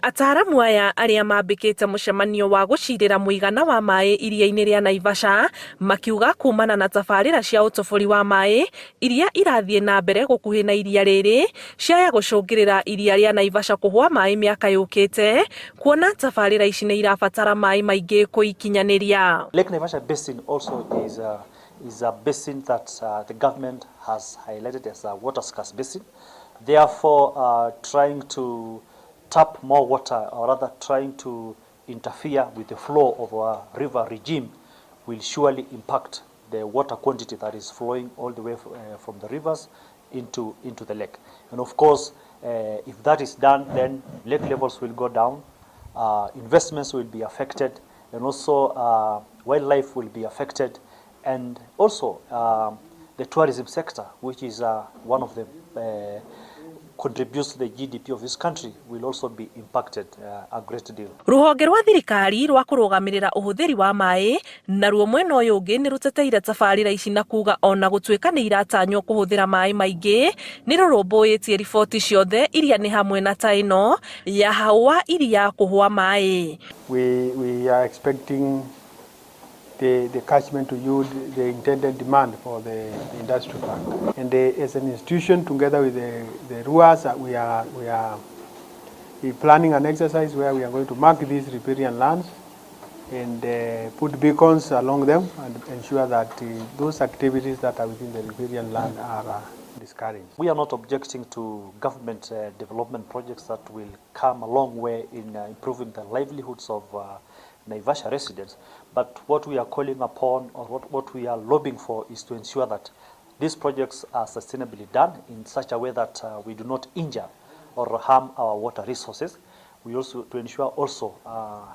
Ataaramu aya aria mambikite mucemanio wa gucirira muigana wa mai iria-ini ria Naivasha makiuga kumana na tabarira cia utobori wa mai iria irathie na mbere gukuhi na iria riri ciaya gucungirira iria ria Naivasha kuhwa mai miaka yukite kuona tabarira ici ni irabatara mai maingi kuikinyaniria. Lake Naivasha basin also is a basin that the government has highlighted as a water scarce basin. Therefore, trying to tap more water, or rather trying to interfere with the flow of our river regime, will surely impact the water quantity that is flowing all the way from the rivers into the lake. And of course, if that is done, then lake levels will go down, investments will be affected, and also wildlife will be affected, and also the tourism sector, which is one of the contributes to the GDP of this country, will also be impacted a great deal. Ruhonge rwa thirikari rwa kurugamirira uhuthiri wa mai naruo mwena uyu ungi ni ruteteire tabarira ici na kuga ona gutwika ni iratanywo kuhuthira mai maingi ni rurumbuitie riboti ciothe iria ni hamwe na taino ya hawa iria kuhwa mai. We are expecting the catchment to yield the intended demand for the industrial park. And as an institution, together with the RUAs, we are planning an exercise where we are going to mark these riparian lands and put beacons along them and ensure that those activities that are within the riparian land are discouraged. We are not objecting to government development projects that will come a long way in improving the livelihoods of Naivasha residents, but what we are calling upon, or what we are lobbying for, is to ensure that these projects are sustainably done in such a way that we do not injure or harm our water resources. We also to ensure also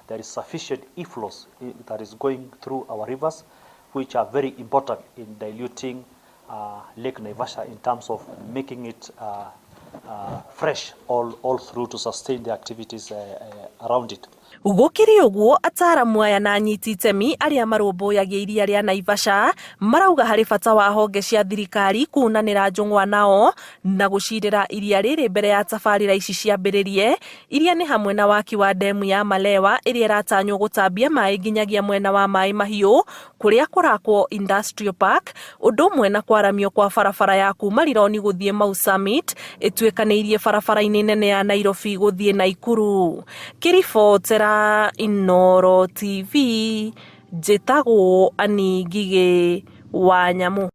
there is sufficient effluence that is going through our rivers, which are very important in diluting Lake Naivasha in terms of making it fresh all through to sustain the activities around it. Gukiri uguo ataaramu aya na anyiti itemi aria marumbuyagia iria ria Naivasha marauga hari bata wa honge cia thirikari kunanira njung'wa nao na gucirira iria riri mbere ya tabarira ici ciambiririe iria ni hamwe na waki wa demu ya Malewa iria iratanywo gutambia mai nginyagia mwena wa mai mahiu kuria kurakwo industrial park undu umwe na kwaramio kwa barabara ya kuma Rironi guthie Mau Summit itwikaniirie barabara-ini nene ya Nairobi guthie Naikuru. Kiribotera Inooro TV, njĩtagwo Anĩ Ngigĩ wa Nyamũ.